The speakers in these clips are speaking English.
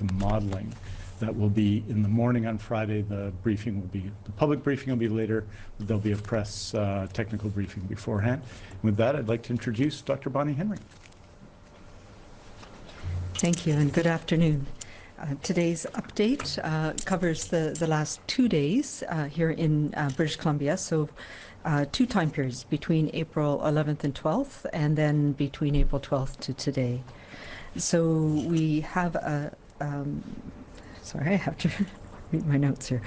to modeling that will be in the morning on Friday. The public briefing will be later. There'll be a press technical briefing beforehand. With that, I'd like to introduce Dr. Bonnie Henry. Thank you, and good afternoon. Today's update covers the last 2 days here in British Columbia, so 2 time periods between April 11th and 12th, and then between April 12th to today. So we have sorry, I have to read my notes here.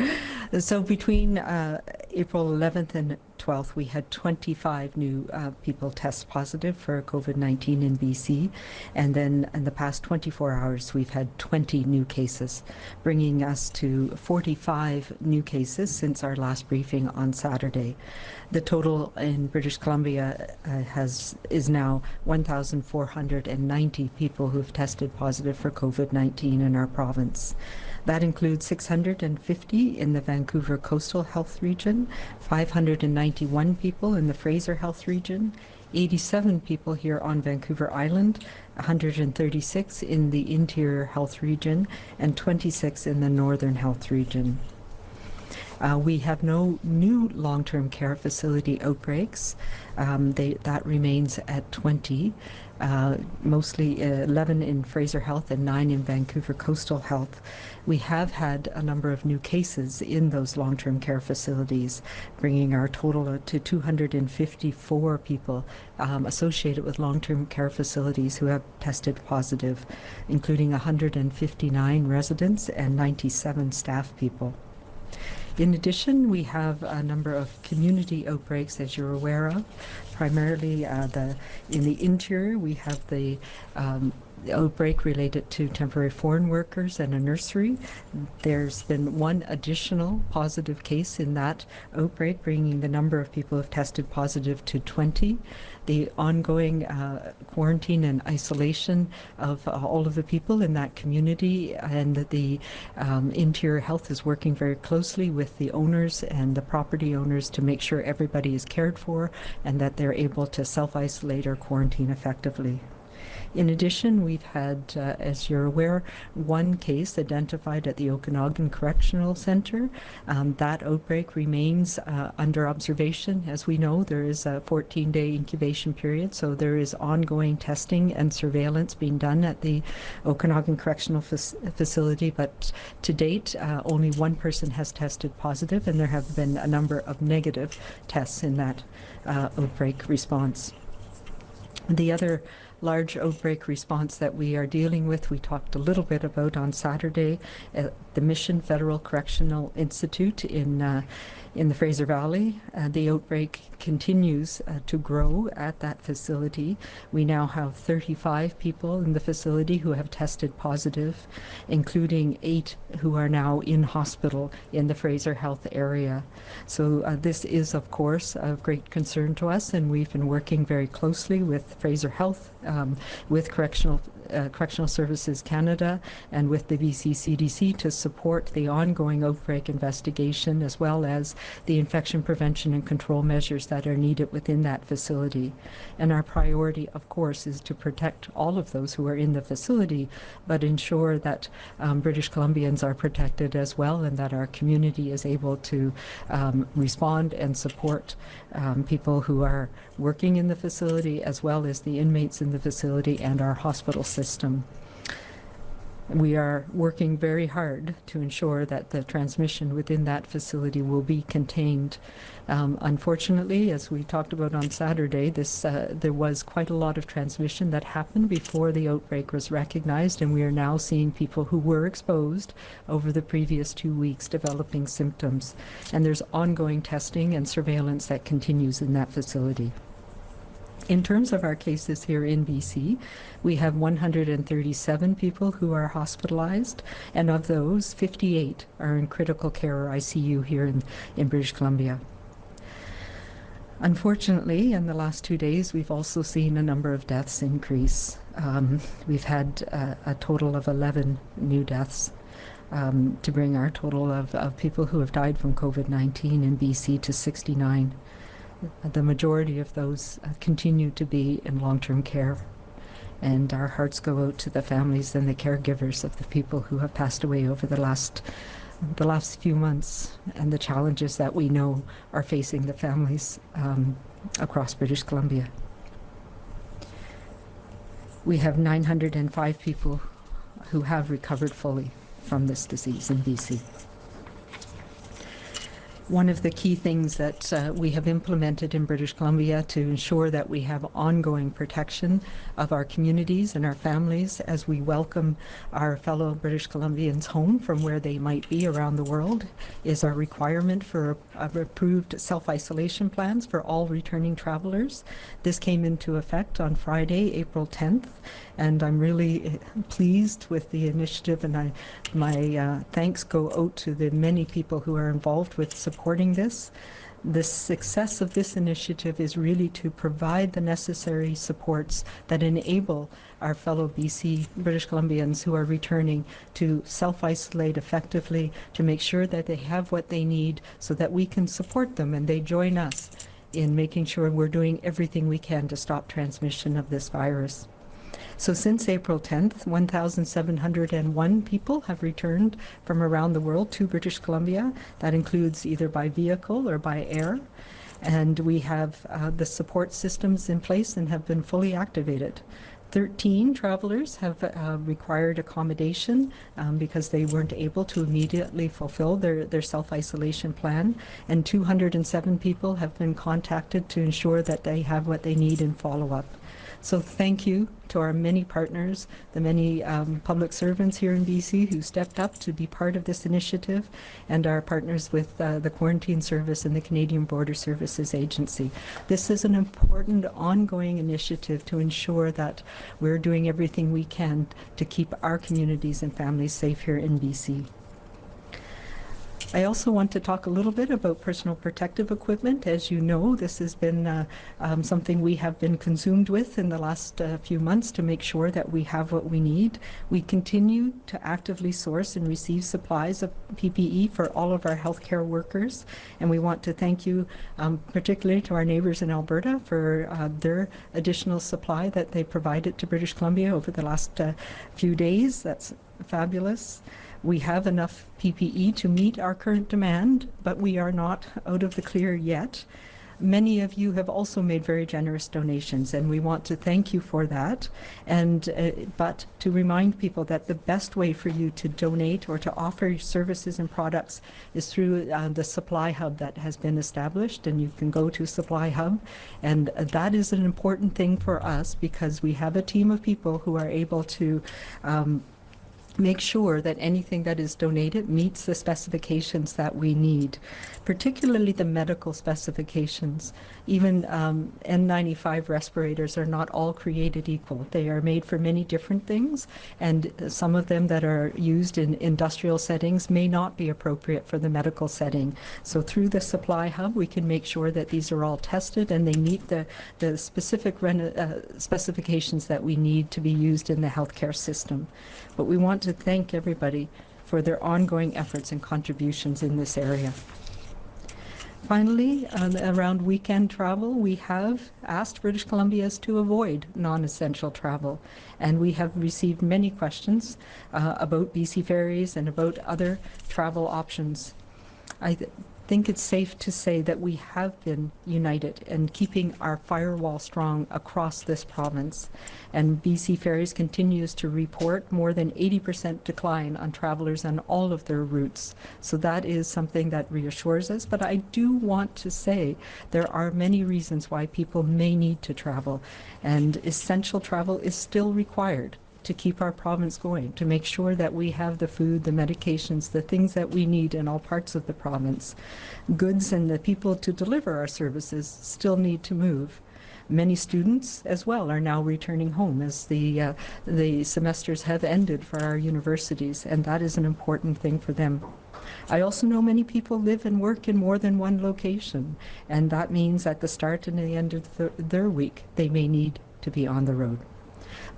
So between April 11th and 12th, we had 25 new people test positive for COVID-19 in BC. And then in the past 24 hours, we've had 20 new cases, bringing us to 45 new cases since our last briefing on Saturday. The total in British Columbia is now 1,490 people who have tested positive for COVID-19 in our province. That includes 650 in the Vancouver Coastal Health Region, 591 people in the Fraser Health Region, 87 people here on Vancouver Island, 136 in the Interior Health Region, and 26 in the Northern Health Region. We have no new long-term care facility outbreaks. That remains at 20, mostly 11 in Fraser Health and 9 in Vancouver Coastal Health. We have had a number of new cases in those long-term care facilities, bringing our total to 254 people associated with long-term care facilities who have tested positive, including 159 residents and 97 staff people. In addition, we have a number of community outbreaks, as you're aware of. Primarily in the interior, we have the outbreak related to temporary foreign workers and a nursery. There's been one additional positive case in that outbreak, bringing the number of people who have tested positive to 20. The ongoing quarantine and isolation of all of the people in that community, and the Interior Health is working very closely with the owners and the property owners to make sure everybody is cared for and that they're able to self-isolate or quarantine effectively. In addition, we've had, as you're aware, one case identified at the Okanagan Correctional Centre. That outbreak remains under observation. As we know, there is a 14-day incubation period, so there is ongoing testing and surveillance being done at the Okanagan Correctional Facility, but to date, only one person has tested positive, and there have been a number of negative tests in that outbreak response. The other large outbreak response that we are dealing with, we talked a little bit about on Saturday at the Mission Federal Correctional Institute in the Fraser Valley. The outbreak continues to grow at that facility. We now have 35 people in the facility who have tested positive, including 8 who are now in hospital in the Fraser Health area. So this is, of course, of great concern to us, and we've been working very closely with Fraser Health, with Correctional Services Canada, and with the BC CDC to support the ongoing outbreak investigation, as well as the infection prevention and control measures that are needed within that facility. And our priority, of course, is to protect all of those who are in the facility, but ensure that British Columbians are protected as well, and that our community is able to respond and support people who are working in the facility, as well as the inmates in the facility and our hospital system. We are working very hard to ensure that the transmission within that facility will be contained. Unfortunately, as we talked about on Saturday, there was quite a lot of transmission that happened before the outbreak was recognized, and we are now seeing people who were exposed over the previous 2 weeks developing symptoms. And there's ongoing testing and surveillance that continues in that facility. In terms of our cases here in BC, we have 137 people who are hospitalized, and of those, 58 are in critical care or ICU here in British Columbia. Unfortunately, in the last 2 days, we've also seen a number of deaths increase. We've had a total of 11 new deaths, to bring our total of people who have died from COVID-19 in BC to 69. The majority of those continue to be in long-term care. and our hearts go out to the families and the caregivers of the people who have passed away over the last few months, and the challenges that we know are facing the families across British Columbia. We have 905 people who have recovered fully from this disease in BC. One of the key things that we have implemented in British Columbia to ensure that we have ongoing protection of our communities and our families as we welcome our fellow British Columbians home from where they might be around the world is our requirement for approved self-isolation plans for all returning travelers. This came into effect on Friday, April 10th, and I'm really pleased with the initiative, and my thanks go out to the many people who are involved with supporting this. The success of this initiative is really to provide the necessary supports that enable our fellow British Columbians who are returning to self-isolate effectively, to make sure that they have what they need so that we can support them and they join us in making sure we're doing everything we can to stop transmission of this virus. So since April 10th, 1,701 people have returned from around the world to British Columbia. That includes either by vehicle or by air. And we have the support systems in place and have been fully activated. 13 travelers have required accommodation because they weren't able to immediately fulfill their self-isolation plan, and 207 people have been contacted to ensure that they have what they need in follow-up. So thank you to our many partners, the many public servants here in BC who stepped up to be part of this initiative, and our partners with the Quarantine Service and the Canadian Border Services Agency. This is an important ongoing initiative to ensure that we're doing everything we can to keep our communities and families safe here in BC. I also want to talk a little bit about personal protective equipment. As you know, this has been something we have been consumed with in the last few months to make sure that we have what we need. We continue to actively source and receive supplies of PPE for all of our healthcare workers, and we want to thank you particularly to our neighbours in Alberta for their additional supply that they provided to British Columbia over the last few days. That's fabulous. We have enough PPE to meet our current demand, but we are not out of the clear yet. Many of you have also made very generous donations, and we want to thank you for that. And but to remind people that the best way for you to donate or to offer services and products is through the Supply Hub that has been established, and you can go to Supply Hub, and that is an important thing for us because we have a team of people who are able to make sure that anything that is donated meets the specifications that we need, particularly the medical specifications. Even N95 respirators are not all created equal. They are made for many different things, and some of them that are used in industrial settings may not be appropriate for the medical setting. So through the Supply Hub, we can make sure that these are all tested and they meet the specific specifications that we need to be used in the healthcare system. But we want to thank everybody for their ongoing efforts and contributions in this area. Finally, around weekend travel, we have asked British Columbians to avoid non-essential travel, and we have received many questions about BC ferries and about other travel options. I think it's safe to say that we have been united in keeping our firewall strong across this province, and BC Ferries continues to report more than 80% decline on travelers on all of their routes. So that is something that reassures us, but I do want to say there are many reasons why people may need to travel, and essential travel is still required to keep our province going, to make sure that we have the food, the medications, the things that we need in all parts of the province. Goods and the people to deliver our services still need to move. Many students as well are now returning home as the semesters have ended for our universities, and that is an important thing for them. I also know many people live and work in more than one location, and that means at the start and the end of their week, they may need to be on the road.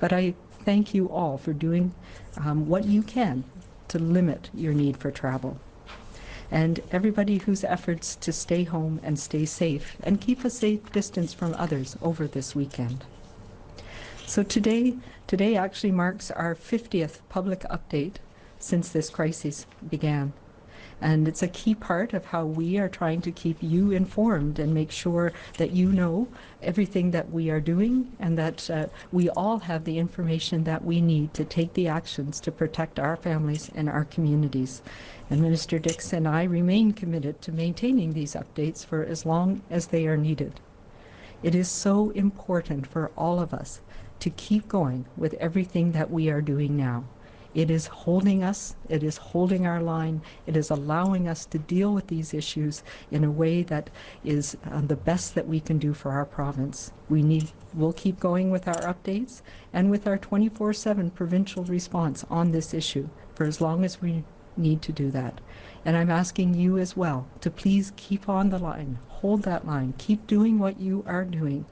But I thank you all for doing what you can to limit your need for travel. And everybody whose efforts to stay home and stay safe and keep a safe distance from others over this weekend. So today actually marks our 50th public update since this crisis began. And it's a key part of how we are trying to keep you informed and make sure that you know everything that we are doing, and that we all have the information that we need to take the actions to protect our families and our communities. And Minister Dix and I remain committed to maintaining these updates for as long as they are needed. It is so important for all of us to keep going with everything that we are doing now. It is holding us, it is holding our line, it is allowing us to deal with these issues in a way that is the best that we can do for our province. We'll keep going with our updates and with our 24/7 provincial response on this issue for as long as we need to do that. And I'm asking you as well to please keep on the line, hold that line, keep doing what you are doing.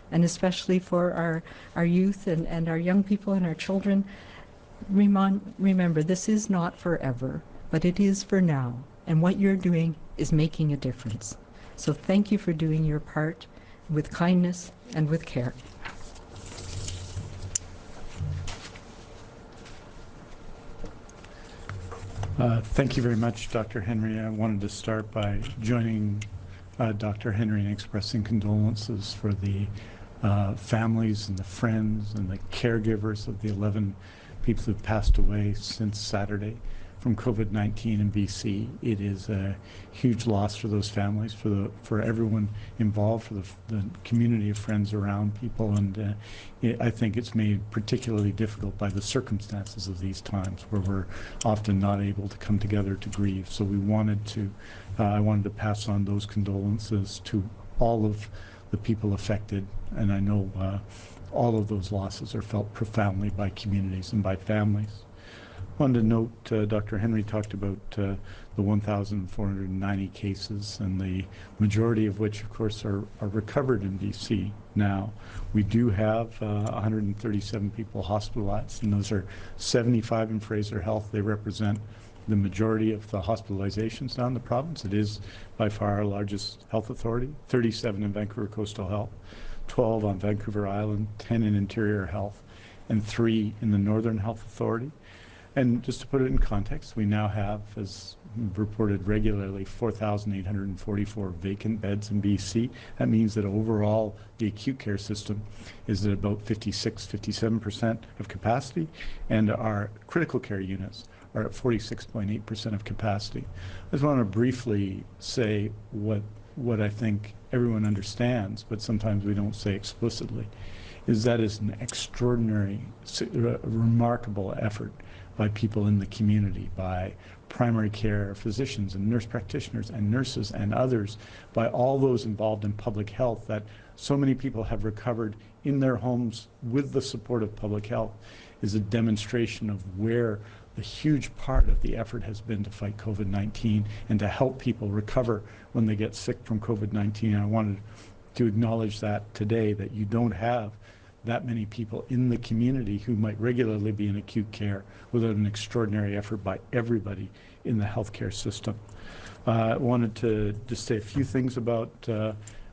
And especially for our youth and our young people and our children, remember, this is not forever, but it is for now. And what you're doing is making a difference. So thank you for doing your part with kindness and with care. Thank you very much, Dr. Henry. I wanted to start by joining Dr. Henry in expressing condolences for the families and the friends and the caregivers of the 11 people who've passed away since Saturday from COVID-19 in BC. It is a huge loss for those families, for everyone involved, for the community of friends around people, and I think it's made particularly difficult by the circumstances of these times, where we're often not able to come together to grieve. So we wanted to, I wanted to pass on those condolences to all of the people affected, and I know all of those losses are felt profoundly by communities and by families. I wanted to note, Dr. Henry talked about the 1,490 cases, and the majority of which, of course, are recovered in BC now. We do have 137 people hospitalized, and those are 75 in Fraser Health. They represent the majority of the hospitalizations now in the province. It is by far our largest health authority. 37 in Vancouver Coastal Health, 12 on Vancouver Island, 10 in Interior Health, and 3 in the Northern Health Authority. And just to put it in context, we now have, as reported regularly, 4,844 vacant beds in BC. That means that overall the acute care system is at about 56-57% of capacity, and our critical care units are at 46.8% of capacity. I just want to briefly say what I think everyone understands, but sometimes we don't say explicitly, is that is an extraordinary, remarkable effort by people in the community, by primary care physicians and nurse practitioners and nurses and others, by all those involved in public health, that so many people have recovered in their homes with the support of public health, is a demonstration of where the huge part of the effort has been to fight COVID-19 and to help people recover when they get sick from COVID-19. And I wanted to acknowledge that today, that you don't have that many people in the community who might regularly be in acute care without an extraordinary effort by everybody in the healthcare system. I wanted to just say a few things about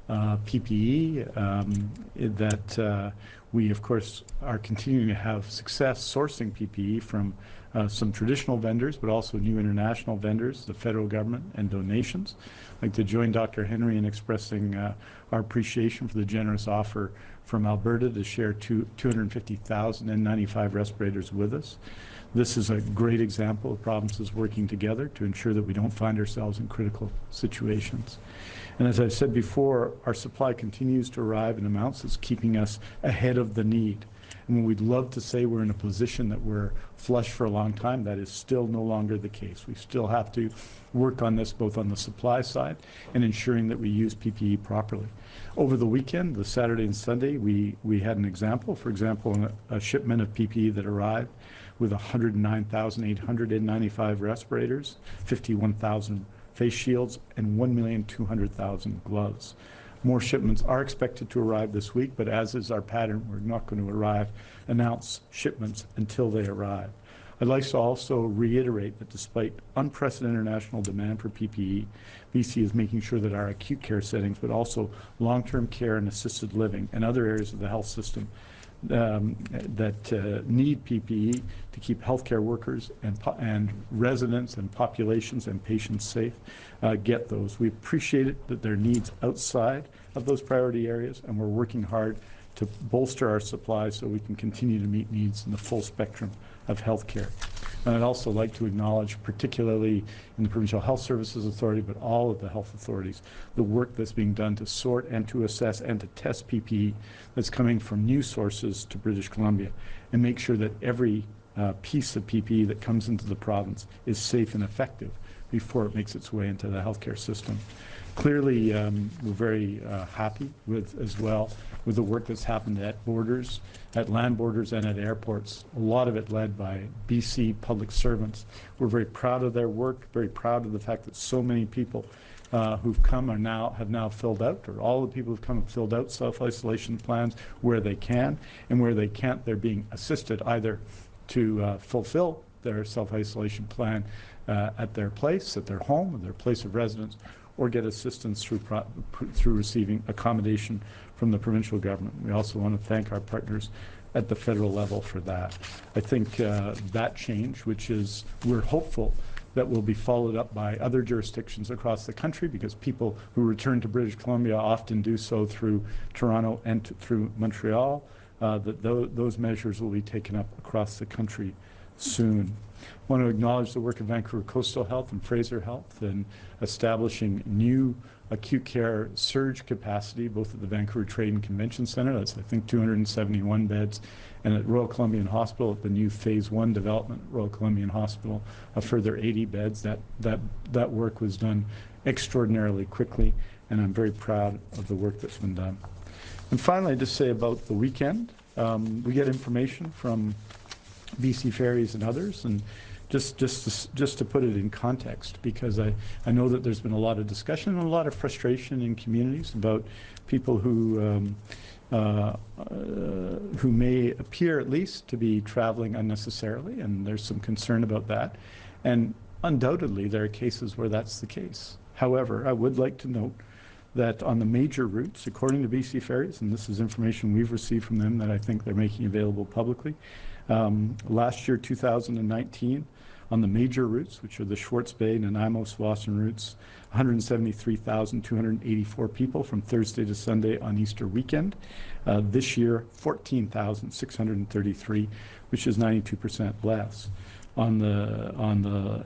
PPE, that we, of course, are continuing to have success sourcing PPE from some traditional vendors, but also new international vendors, the federal government, and donations. I'd like to join Dr. Henry in expressing our appreciation for the generous offer from Alberta to share 250,000 N95 respirators with us. This is a great example of provinces working together to ensure that we don't find ourselves in critical situations. And as I said before, our supply continues to arrive in amounts that's keeping us ahead of the need. And we'd love to say we're in a position that we're flush for a long time. That is still no longer the case. We still have to work on this both on the supply side and ensuring that we use PPE properly. Over the weekend, the Saturday and Sunday, we had an example. For example, a shipment of PPE that arrived with 109,800 N95 respirators, 51,000 face shields, and 1,200,000 gloves. More shipments are expected to arrive this week, but as is our pattern, we're not going to announce shipments until they arrive. I'd like to also reiterate that despite unprecedented international demand for PPE, BC is making sure that our acute care settings, but also long-term care and assisted living and other areas of the health system, need PPE to keep healthcare workers and residents and populations and patients safe get those. We appreciate it that there are needs outside of those priority areas, and we're working hard to bolster our supply so we can continue to meet needs in the full spectrum of healthcare. And I'd also like to acknowledge, particularly in the Provincial Health Services Authority, but all of the health authorities, the work that's being done to sort and to assess and to test PPE that's coming from new sources to British Columbia, and make sure that every piece of PPE that comes into the province is safe and effective before it makes its way into the healthcare system. Clearly, we're very happy with, as well, with the work that's happened at borders, at land borders and at airports, a lot of it led by BC public servants. We're very proud of their work, very proud of the fact that so many people who've come have now filled out, or all the people who've come have filled out self-isolation plans where they can, and where they can't, they're being assisted either to fulfill their self-isolation plan at their place, at their home, at their place of residence, or get assistance through receiving accommodation from the provincial government. We also want to thank our partners at the federal level for that. I think that change, which is, we're hopeful that will be followed up by other jurisdictions across the country, because people who return to British Columbia often do so through Toronto and through Montreal, that those measures will be taken up across the country soon. I want to acknowledge the work of Vancouver Coastal Health and Fraser Health in establishing new acute care surge capacity, both at the Vancouver Trade and Convention Centre, that's I think 271 beds, and at Royal Columbian Hospital, at the new Phase 1 development at Royal Columbian Hospital, a further 80 beds. That work was done extraordinarily quickly, and I'm very proud of the work that's been done. And finally, I'd just say about the weekend, we get information from BC Ferries and others, and just to put it in context, because I know that there's been a lot of discussion and a lot of frustration in communities about people who may appear at least to be traveling unnecessarily, and there's some concern about that. And undoubtedly there are cases where that's the case. However, I would like to note that on the major routes, according to BC Ferries, and this is information we've received from them that I think they're making available publicly, last year, 2019, on the major routes, which are the Schwartz Bay, Nanaimo, Tsawwassen routes, 173,284 people from Thursday to Sunday on Easter weekend. This year, 14,633, which is 92% less. On the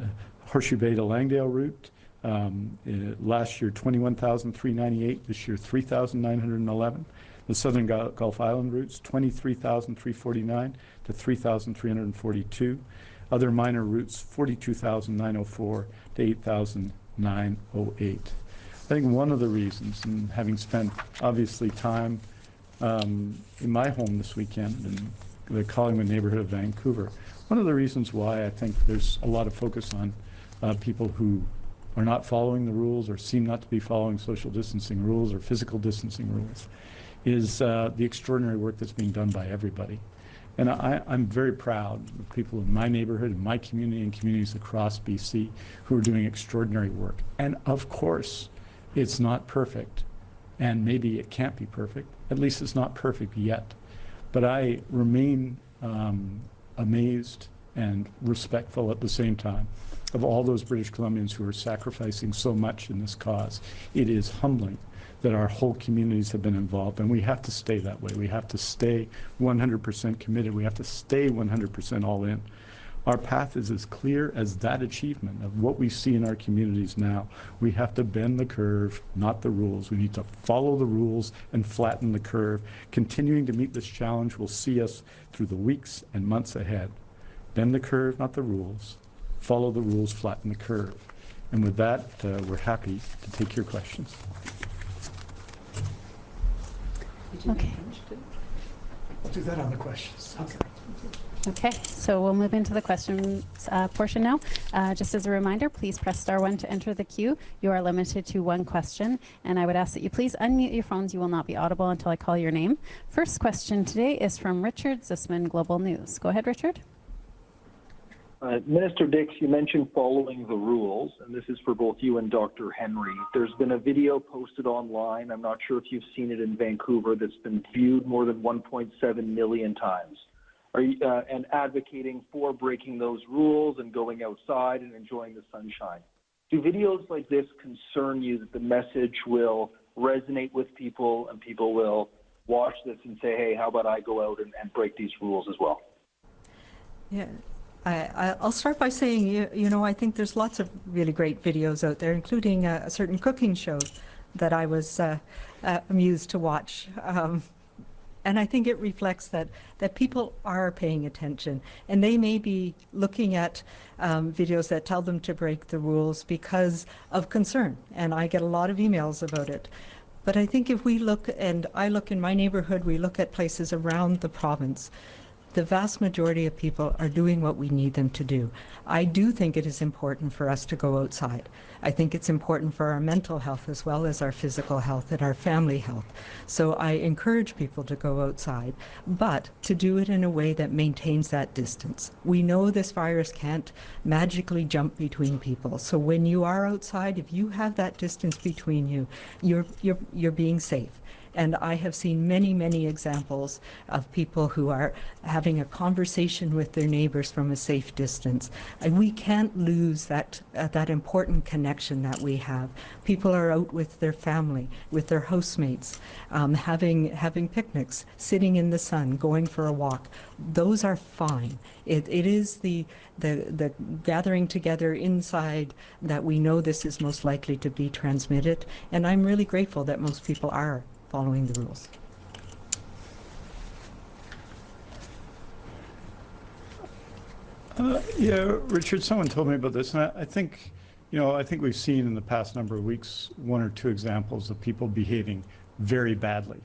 Horseshoe Bay to Langdale route, last year 21,398, this year 3,911. The Southern Gulf Island routes, 23,349 to 3,342. Other minor routes, 42,904 to 8,908. I think one of the reasons, and having spent obviously time in my home this weekend in the Collingwood neighborhood of Vancouver, one of the reasons why I think there's a lot of focus on people who are not following the rules or seem not to be following social distancing rules or physical distancing rules is the extraordinary work that's being done by everybody. And I'm very proud of people in my neighborhood, in my community, and communities across BC who are doing extraordinary work. And of course, it's not perfect, and maybe it can't be perfect. At least it's not perfect yet. But I remain amazed and respectful at the same time of all those British Columbians who are sacrificing so much in this cause. It is humbling that our whole communities have been involved, and we have to stay that way. We have to stay 100% committed. We have to stay 100% all in. Our path is as clear as that achievement of what we see in our communities now. We have to bend the curve, not the rules. We need to follow the rules and flatten the curve. Continuing to meet this challenge will see us through the weeks and months ahead. Bend the curve, not the rules. Follow the rules, flatten the curve. And with that, we're happy to take your questions. Okay. I'll do that on the questions. Okay, so we'll move into the questions portion now. Just as a reminder, please press *1 to enter the queue. You are limited to one question, and I would ask that you please unmute your phones. You will not be audible until I call your name. First question today is from Richard Zisman, Global News. Go ahead, Richard. Minister Dix, you mentioned following the rules, and this is for both you and Dr. Henry. There's been a video posted online, I'm not sure if you've seen it in Vancouver, that's been viewed more than 1.7 million times. Are you, and advocating for breaking those rules and going outside and enjoying the sunshine. Do videos like this concern you that the message will resonate with people and people will watch this and say, hey, how about I go out and break these rules as well? Yeah. I'll start by saying, you know, I think there's lots of really great videos out there, including a certain cooking show that I was amused to watch. And I think it reflects that people are paying attention, and they may be looking at videos that tell them to break the rules because of concern, and I get a lot of emails about it. But I think if we look, and I look in my neighborhood, we look at places around the province, the vast majority of people are doing what we need them to do. I do think it is important for us to go outside. I think it's important for our mental health as well as our physical health and our family health. So I encourage people to go outside, but to do it in a way that maintains that distance. We know this virus can't magically jump between people. So when you are outside, if you have that distance between you, you're being safe. And I have seen many, many examples of people who are having a conversation with their neighbors from a safe distance. And we can't lose that important connection that we have. People are out with their family, with their housemates, having picnics, sitting in the sun, going for a walk. Those are fine. It is the gathering together inside that we know this is most likely to be transmitted. And I'm really grateful that most people are following the rules. Yeah, Richard, someone told me about this, and I think, you know, I think we've seen in the past number of weeks one or two examples of people behaving very badly,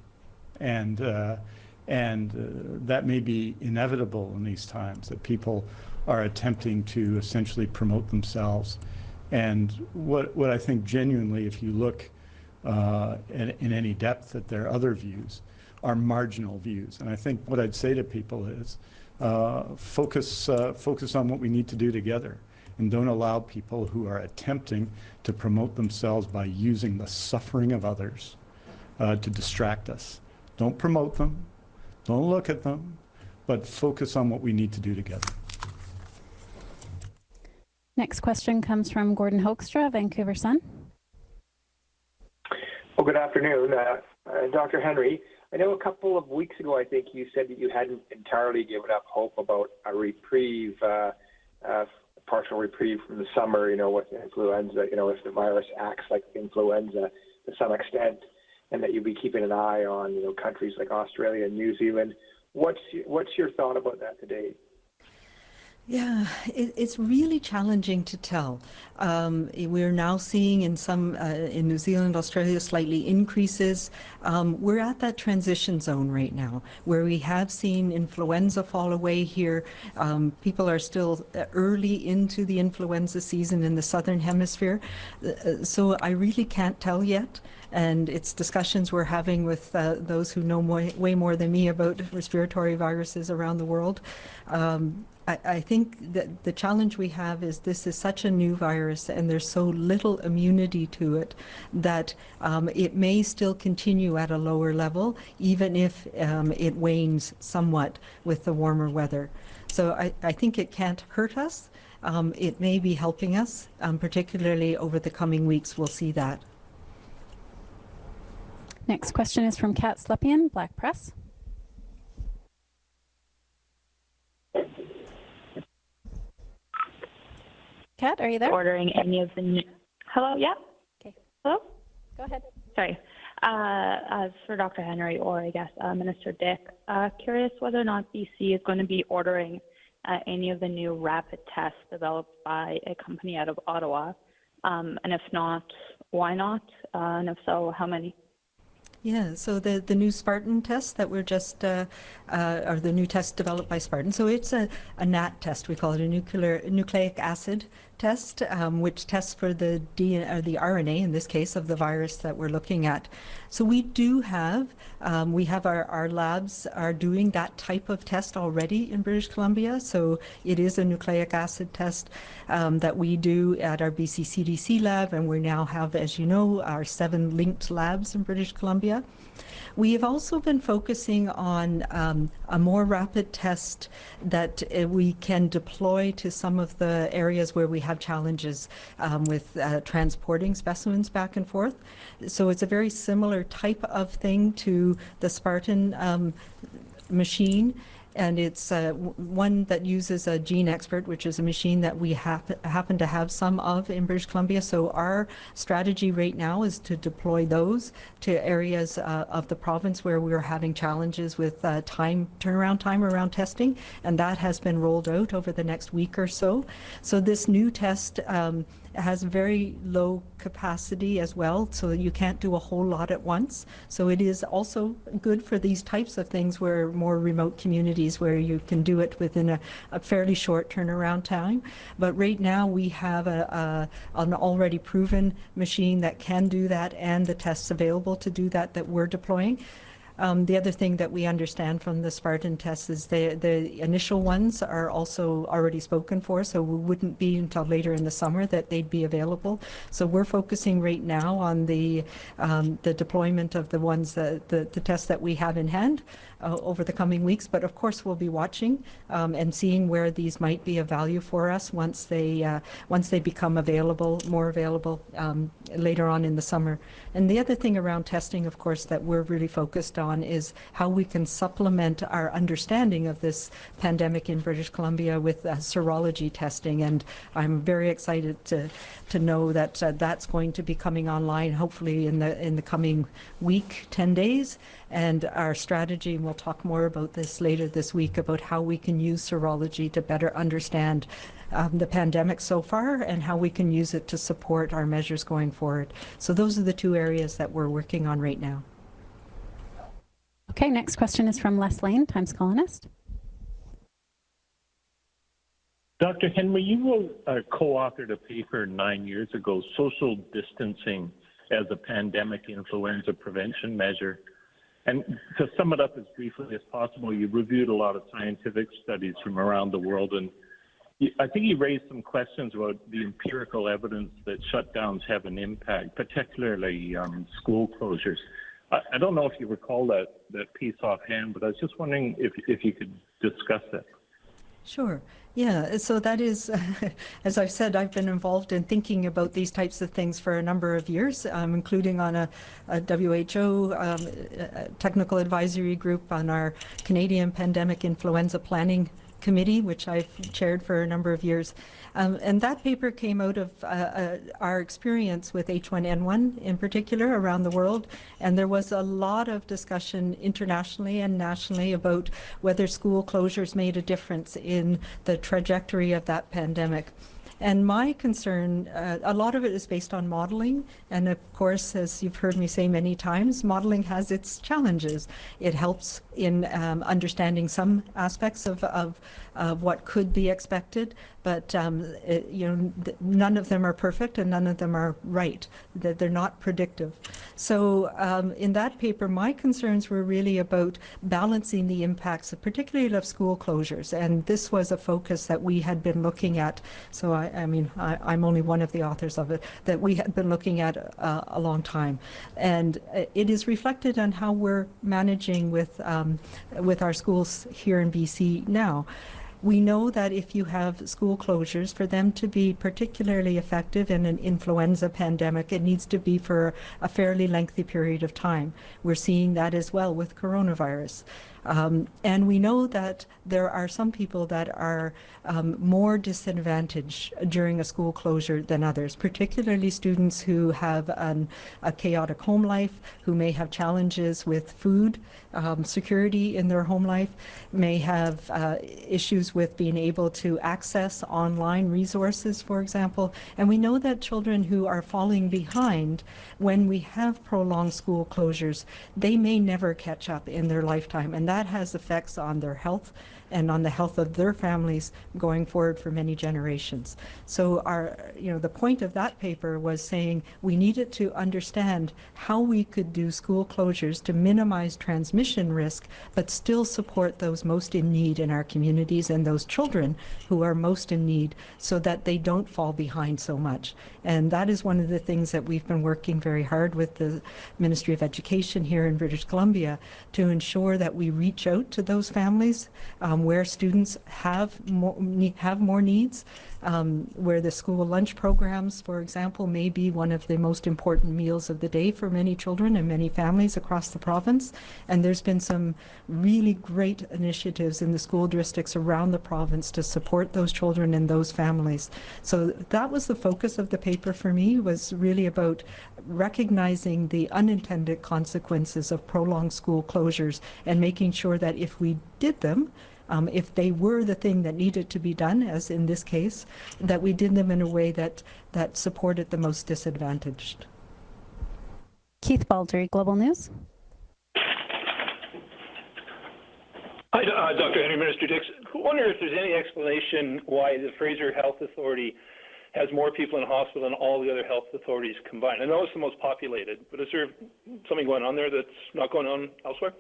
and that may be inevitable in these times, that people are attempting to essentially promote themselves. And what I think genuinely, if you look in any depth at their other views, are marginal views. And I think what I'd say to people is focus on what we need to do together, and don't allow people who are attempting to promote themselves by using the suffering of others to distract us. Don't promote them, don't look at them, but focus on what we need to do together. Next question comes from Gordon Hoekstra, Vancouver Sun. Well, good afternoon. Dr. Henry, I know a couple of weeks ago, I think you said that you hadn't entirely given up hope about a reprieve, partial reprieve from the summer, you know, with influenza, you know, if the virus acts like influenza to some extent, and that you'd be keeping an eye on, you know, countries like Australia and New Zealand. What's your thought about that today? Yeah, it's really challenging to tell. We're now seeing in some, in New Zealand, Australia, slightly increases. We're at that transition zone right now where we have seen influenza fall away here. People are still early into the influenza season in the Southern Hemisphere. So I really can't tell yet. And it's discussions we're having with those who know way more than me about respiratory viruses around the world. I think that the challenge we have is this is such a new virus and there's so little immunity to it that it may still continue at a lower level even if it wanes somewhat with the warmer weather. So I think it can't hurt us. It may be helping us, particularly over the coming weeks. We'll see that. Next question is from Kat Slepian, Black Press. Kat, are you there? Ordering any of the new... Hello, yeah? Okay. Hello? Go ahead. Sorry. For Dr. Henry, or I guess Minister Dix, curious whether or not BC is going to be ordering any of the new rapid tests developed by a company out of Ottawa, and if not, why not? And if so, how many? Yeah, so the new Spartan test that we're just, or the new test developed by Spartan, so it's a NAT test, we call it a nucleic acid test, which tests for the the RNA, in this case, of the virus that we're looking at. So we do have, our labs are doing that type of test already in British Columbia. So it is a nucleic acid test that we do at our BC CDC lab, and we now have, as you know, our 7 linked labs in British Columbia. We have also been focusing on a more rapid test that we can deploy to some of the areas where we have challenges with transporting specimens back and forth. So it's a very similar type of thing to the Spartan machine. And it's one that uses a gene expert, which is a machine that we happen to have some of in British Columbia. So our strategy right now is to deploy those to areas of the province where we're having challenges with turnaround time around testing. And that has been rolled out over the next week or so. So this new test has very low capacity as well, so that you can't do a whole lot at once. So it is also good for these types of things where more remote communities where you can do it within a fairly short turnaround time. But right now we have an already proven machine that can do that, and the tests available to do that we're deploying. The other thing that we understand from the Spartan tests is the initial ones are also already spoken for, so it wouldn't be until later in the summer that they'd be available. So we're focusing right now on the deployment of the ones, the tests that we have in hand over the coming weeks. But of course we'll be watching and seeing where these might be of value for us once they become more available later on in the summer. And the other thing around testing, of course, that we're really focused on is how we can supplement our understanding of this pandemic in British Columbia with serology testing. And I'm very excited to know that that's going to be coming online hopefully in the coming week, 10 days. And our strategy, and we'll talk more about this later this week, about how we can use serology to better understand the pandemic so far and how we can use it to support our measures going forward. So those are the 2 areas that we're working on right now. Okay, next question is from Les Lane, Times columnist. Dr. Henry, you co-authored a paper 9 years ago, Social Distancing as a Pandemic Influenza Prevention Measure. And to sum it up as briefly as possible, you reviewed a lot of scientific studies from around the world, and I think you raised some questions about the empirical evidence that shutdowns have an impact, particularly school closures. I don't know if you recall that piece offhand, but I was just wondering if you could discuss it. Sure. Yeah, so that is, as I've said, I've been involved in thinking about these types of things for a number of years, including on a WHO technical advisory group on our Canadian Pandemic Influenza Planning Committee, which I've chaired for a number of years. And that paper came out of our experience with H1N1 in particular around the world. And there was a lot of discussion internationally and nationally about whether school closures made a difference in the trajectory of that pandemic. And my concern, a lot of it is based on modeling. And of course, as you've heard me say many times, modeling has its challenges. It helps in understanding some aspects of what could be expected, but none of them are perfect and none of them are right. That they're not predictive. So in that paper, my concerns were really about balancing the impacts, particularly of school closures. And this was a focus that we had been looking at. So I'm only one of the authors of it, that we had been looking at a long time. And it is reflected on how we're managing with our schools here in BC now. We know that if you have school closures, for them to be particularly effective in an influenza pandemic, it needs to be for a fairly lengthy period of time. We're seeing that as well with coronavirus. And we know that there are some people that are more disadvantaged during a school closure than others, particularly students who have a chaotic home life, who may have challenges with food security in their home life, may have issues with being able to access online resources, for example. And we know that children who are falling behind when we have prolonged school closures, they may never catch up in their lifetime. And that has effects on their health and on the health of their families going forward for many generations. So the point of that paper was saying we needed to understand how we could do school closures to minimize transmission risk, but still support those most in need in our communities and those children who are most in need, so that they don't fall behind so much. And that is one of the things that we've been working very hard with the Ministry of Education here in British Columbia to ensure that we reach out to those families where students have more needs, where the school lunch programs, for example, may be one of the most important meals of the day for many children and many families across the province. And there's been some really great initiatives in the school districts around the province to support those children and those families. So that was the focus of the paper for me, was really about recognizing the unintended consequences of prolonged school closures and making sure that if we did them, if they were the thing that needed to be done, as in this case, that we did them in a way that supported the most disadvantaged. Keith Baldry, Global News. Hi, Dr. Henry, Minister Dix. I wonder if there's any explanation why the Fraser Health Authority has more people in hospital than all the other health authorities combined. I know it's the most populated, but is there something going on there that's not going on elsewhere?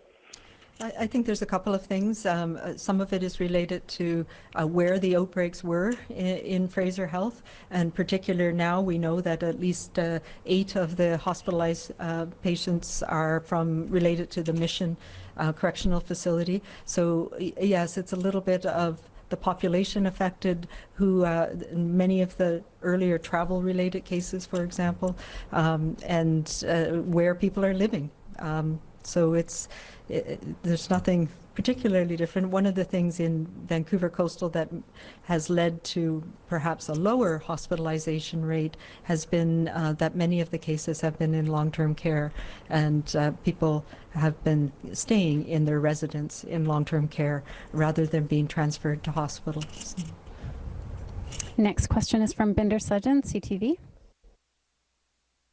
I think there's a couple of things. Some of it is related to where the outbreaks were in Fraser Health. And particular now, we know that at least 8 of the hospitalized patients are related to the Mission Correctional Facility. So yes, it's a little bit of the population affected, who many of the earlier travel-related cases, for example, and where people are living. So there's nothing particularly different. One of the things in Vancouver Coastal that has led to perhaps a lower hospitalization rate has been that many of the cases have been in long-term care, and people have been staying in their residence in long-term care rather than being transferred to hospitals. Next question is from Binder Sudjan, CTV.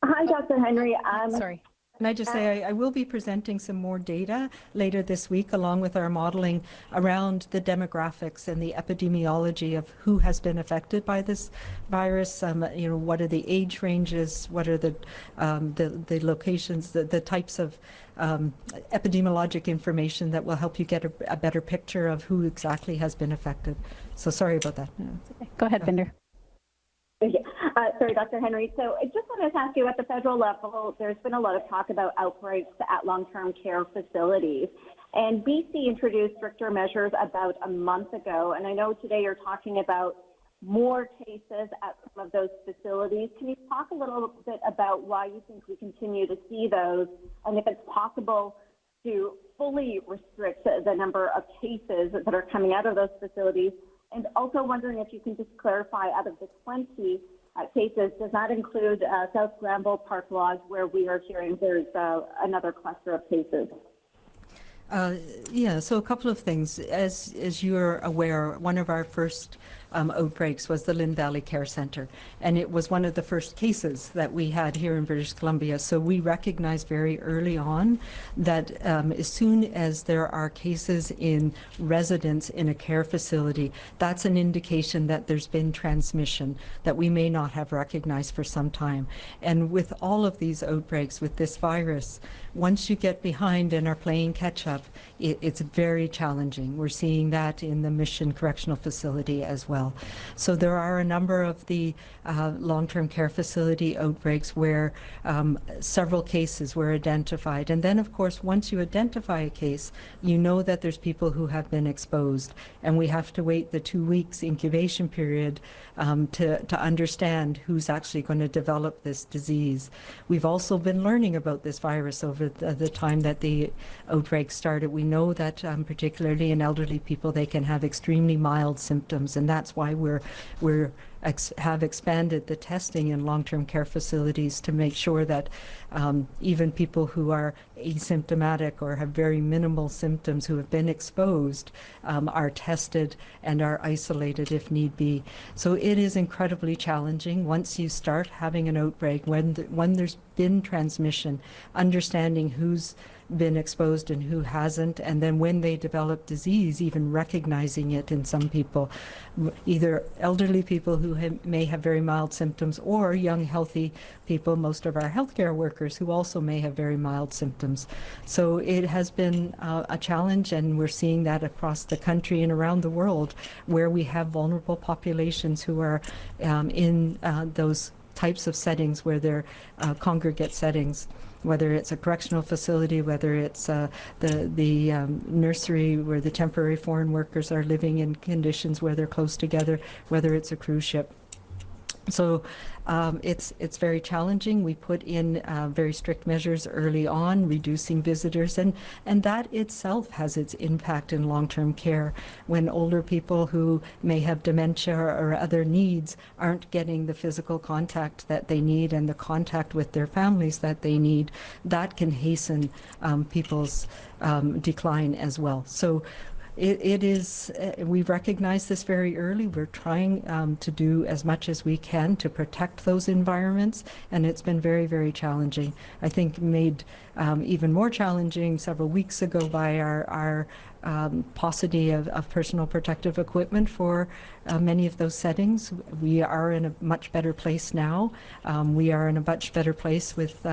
Hi, Dr. Henry. Sorry. Can I just say I will be presenting some more data later this week, along with our modeling around the demographics and the epidemiology of who has been affected by this virus. What are the age ranges? What are the locations? The types of epidemiologic information that will help you get a better picture of who exactly has been affected. So sorry about that. Go ahead, Binder. Sorry, Dr. Henry. So I just wanted to ask you, at the federal level, there's been a lot of talk about outbreaks at long-term care facilities. And BC introduced stricter measures about a month ago. And I know today you're talking about more cases at some of those facilities. Can you talk a little bit about why you think we continue to see those, and if it's possible to fully restrict the number of cases that are coming out of those facilities? And also wondering if you can just clarify, out of the 20 cases, does that include South Granville Park Lodge, where we are hearing there's another cluster of cases? So a couple of things. As you're aware, one of our first outbreaks was the Lynn Valley Care Centre, and it was one of the first cases that we had here in British Columbia. So we recognized very early on that as soon as there are cases in residents in a care facility, that's an indication that there's been transmission that we may not have recognized for some time. And with all of these outbreaks with this virus, once you get behind and are playing catch up, it's very challenging. We're seeing that in the Mission Correctional Facility as well. So there are a number of the long-term care facility outbreaks where several cases were identified. And then, of course, once you identify a case, you know that there's people who have been exposed. And we have to wait the 2 weeks incubation period to understand who's actually going to develop this disease. We've also been learning about this virus over the time that the outbreak started. We know that particularly in elderly people, they can have extremely mild symptoms, and that's why we're have expanded the testing in long-term care facilities to make sure that even people who are asymptomatic or have very minimal symptoms who have been exposed are tested and are isolated if need be. So it is incredibly challenging once you start having an outbreak, when there's been transmission, understanding who's been exposed and who hasn't, and then when they develop disease, even recognizing it in some people, either elderly people who may have very mild symptoms, or young healthy people, most of our healthcare workers, who also may have very mild symptoms. So it has been a challenge, and we're seeing that across the country and around the world, where we have vulnerable populations who are in those types of settings where they're congregate settings, whether it's a correctional facility, whether it's the nursery where the temporary foreign workers are living in conditions where they're close together, whether it's a cruise ship. So it's very challenging. We put in very strict measures early on, reducing visitors, and that itself has its impact in long-term care. When older people who may have dementia or other needs aren't getting the physical contact that they need and the contact with their families that they need, that can hasten people's decline as well. So it is, we recognize this very early. We're trying to do as much as we can to protect those environments, and it's been very, very challenging. I think made even more challenging several weeks ago by our paucity of personal protective equipment for many of those settings. We are in a much better place now. We are in a much better place with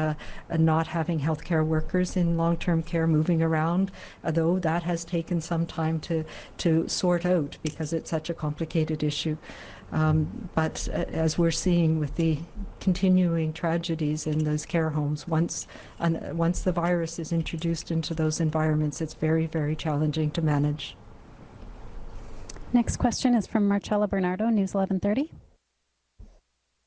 not having healthcare workers in long-term care moving around, though that has taken some time to sort out because it's such a complicated issue. But as we're seeing with the continuing tragedies in those care homes, once the virus is introduced into those environments, it's very, very challenging to manage. Next question is from Marcella Bernardo, News 1130.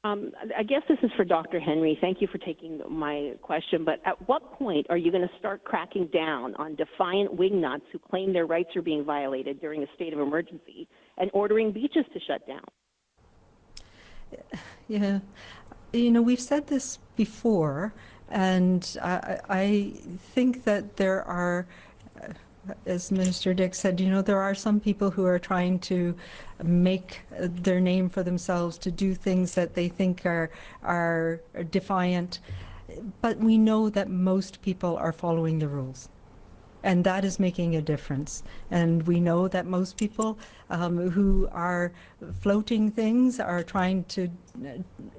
I guess this is for Dr. Henry. Thank you for taking my question. But at what point are you going to start cracking down on defiant wingnuts who claim their rights are being violated during a state of emergency and ordering beaches to shut down? Yeah, you know, we've said this before, and I think that there are, as Minister Dix said, you know, there are some people who are trying to make their name for themselves, to do things that they think are defiant, but we know that most people are following the rules. And that is making a difference. And we know that most people who are floating things are trying to,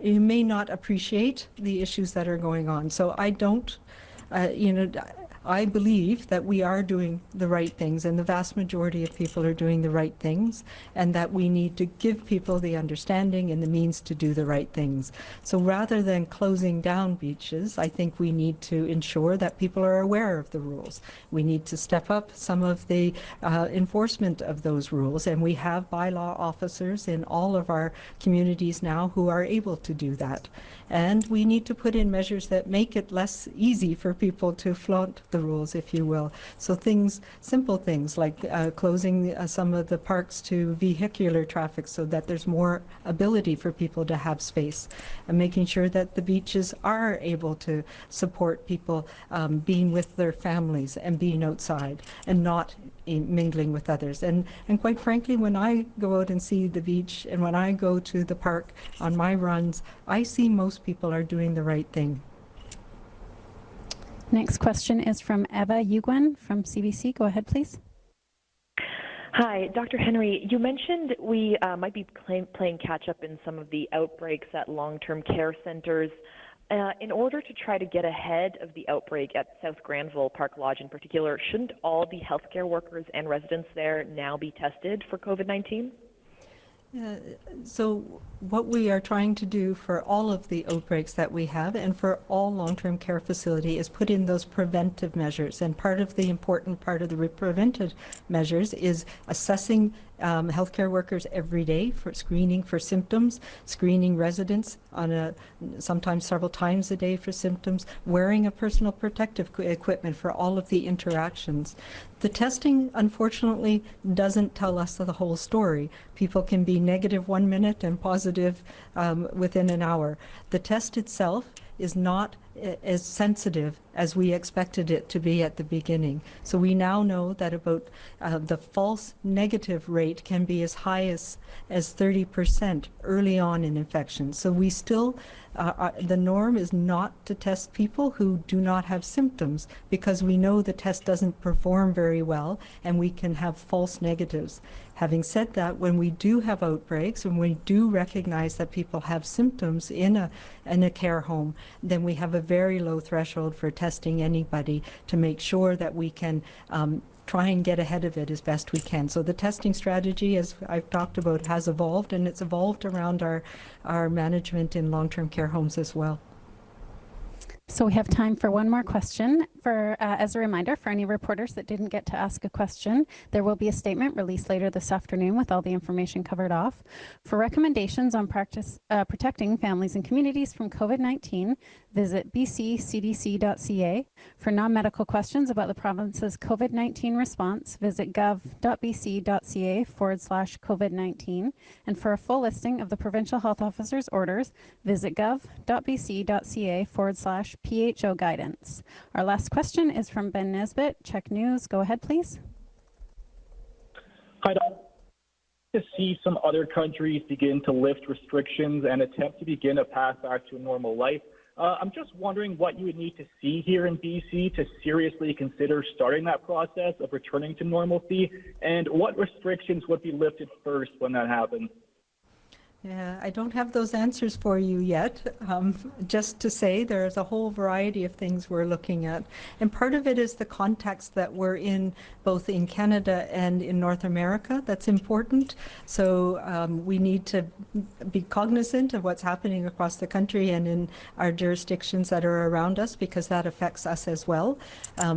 you may not appreciate the issues that are going on. So I don't, you know, I believe that we are doing the right things, and the vast majority of people are doing the right things, and that we need to give people the understanding and the means to do the right things. So rather than closing down beaches, I think we need to ensure that people are aware of the rules. We need to step up some of the enforcement of those rules, and we have bylaw officers in all of our communities now who are able to do that. And we need to put in measures that make it less easy for people to flaunt the rules, if you will. So things, simple things like closing some of the parks to vehicular traffic so that there's more ability for people to have space, and making sure that the beaches are able to support people being with their families and being outside and not mingling with others. And quite frankly, when I go out and see the beach and when I go to the park on my runs, I see most people are doing the right thing. Next question is from Eva Yuguen from CBC. Go ahead, please. Hi, Dr. Henry. You mentioned we might be playing catch-up in some of the outbreaks at long-term care centers. In order to try to get ahead of the outbreak at South Granville Park Lodge in particular, shouldn't all the healthcare workers and residents there now be tested for COVID-19? So what we are trying to do for all of the outbreaks that we have and for all long-term care facility is put in those preventive measures. And part of the important part of the preventive measures is assessing healthcare workers every day for screening for symptoms, screening residents sometimes several times a day for symptoms, wearing a personal protective equipment for all of the interactions. The testing, unfortunately, doesn't tell us the whole story. People can be negative 1 minute and positive within an hour. The test itself is not as sensitive as we expected it to be at the beginning. So we now know that about the false negative rate can be as high as 30% early on in infection. So we still, the norm is not to test people who do not have symptoms, because we know the test doesn't perform very well and we can have false negatives. Having said that, when we do have outbreaks and we do recognize that people have symptoms in a care home, then we have a very low threshold for testing anybody to make sure that we can try and get ahead of it as best we can. So the testing strategy, as I've talked about, has evolved, and it's evolved around our management in long-term care homes as well. So we have time for one more question. As a reminder, for any reporters that didn't get to ask a question, there will be a statement released later this afternoon with all the information covered off. For recommendations on protecting families and communities from COVID-19, visit bccdc.ca. For non-medical questions about the province's COVID-19 response, visit gov.bc.ca/COVID-19. And for a full listing of the provincial health officer's orders, visit gov.bc.ca/PHO guidance. Our last question is from Ben Nesbitt, Check News. Go ahead, please. Hi, Doc. To see some other countries begin to lift restrictions and attempt to begin a path back to a normal life. I'm just wondering what you would need to see here in BC to seriously consider starting that process of returning to normalcy, and what restrictions would be lifted first when that happens? Yeah, I don't have those answers for you yet. Just to say, there's a whole variety of things we're looking at. And part of it is the context that we're in, both in Canada and in North America. That's important. So we need to be cognizant of what's happening across the country and in our jurisdictions that are around us, because that affects us as well.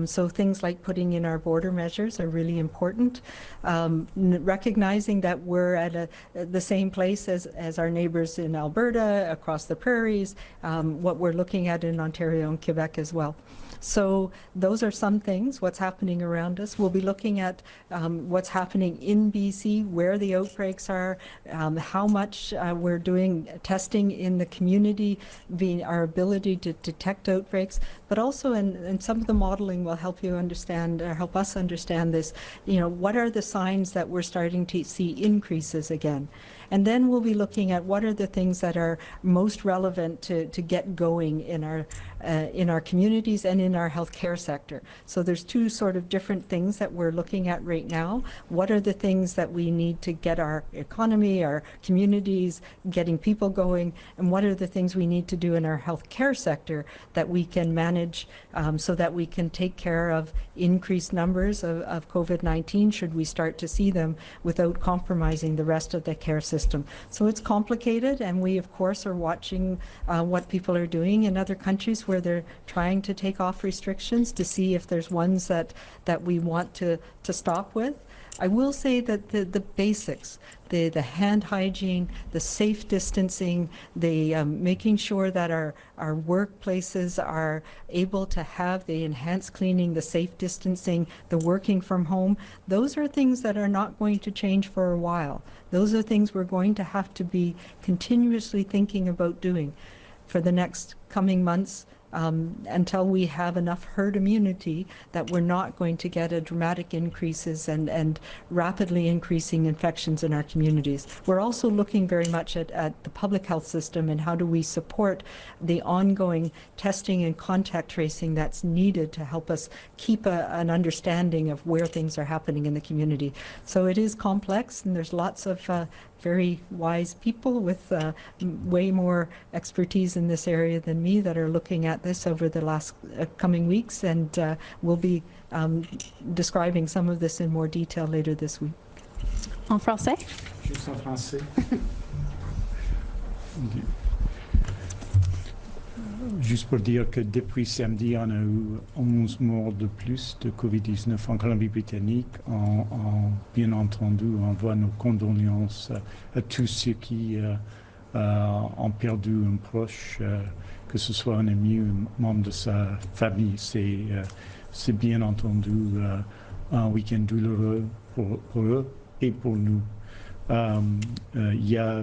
So things like putting in our border measures are really important. Recognizing that we're at the same place as our neighbors in Alberta, across the prairies, what we're looking at in Ontario and Quebec as well. So those are some things, what's happening around us. We'll be looking at what's happening in BC, where the outbreaks are, how much we're doing testing in the community, our ability to detect outbreaks, but also, and some of the modeling will help you understand, or help us understand this, what are the signs that we're starting to see increases again. And then we'll be looking at what are the things that are most relevant to get going in our communities and in our healthcare sector. So there's two sort of different things that we're looking at right now. What are the things that we need to get our economy, our communities, getting people going, and what are the things we need to do in our healthcare sector that we can manage so that we can take care of increased numbers of COVID-19 should we start to see them without compromising the rest of the care system. So it's complicated, and we of course are watching what people are doing in other countries where they're trying to take off restrictions to see if there's ones that we want to stop with. I will say that the basics, the hand hygiene, the safe distancing, the making sure that our workplaces are able to have the enhanced cleaning, the safe distancing, the working from home, those are things that are not going to change for a while. Those are things we're going to have to be continuously thinking about doing for the next coming months, until we have enough herd immunity that we're not going to get a dramatic increases and rapidly increasing infections in our communities. We're also looking very much at the public health system and how do we support the ongoing testing and contact tracing that's needed to help us keep an understanding of where things are happening in the community. So it is complex, and there's lots of very wise people with way more expertise in this area than me that are looking at this over the last coming weeks, and we'll be describing some of this in more detail later this week. En français? Juste en français. juste pour dire que depuis samedi, on a eu 11 morts de plus de COVID-19 en Colombie-Britannique. Bien entendu, on envoie nos condoléances à tous ceux qui ont perdu un proche, que ce soit un ami ou un membre de sa famille. C'est bien entendu un week-end douloureux pour eux et pour nous. Il y a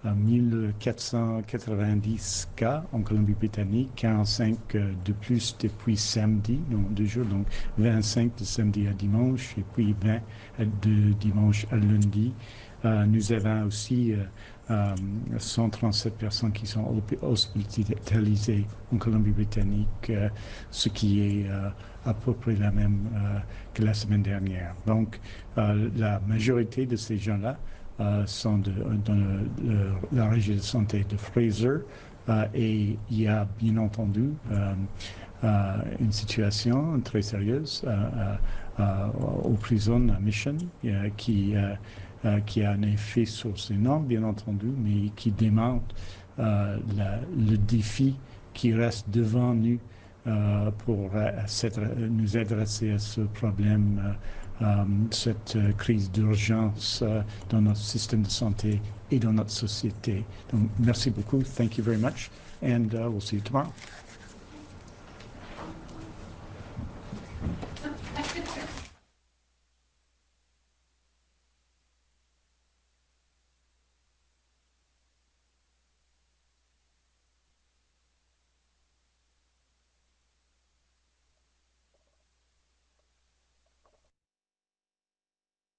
1490 cas en Colombie-Britannique, 45 de plus depuis samedi, donc 2 jours, donc 25 de samedi à dimanche et puis 20 de dimanche à lundi. Nous avons aussi 137 personnes qui sont hospitalisées en Colombie-Britannique, ce qui est à peu près la même que la semaine dernière. Donc, la majorité de ces gens-là sont dans la région de santé de Fraser et il y a bien entendu une situation très sérieuse aux prisons à Mission qui a un effet sur ces normes, bien entendu, mais qui demande le défi qui reste devant nous pour nous adresser à ce problème, cette crise d'urgence dans notre système de santé et dans notre société. Donc, merci beaucoup. Thank you very much. And we'll see you tomorrow.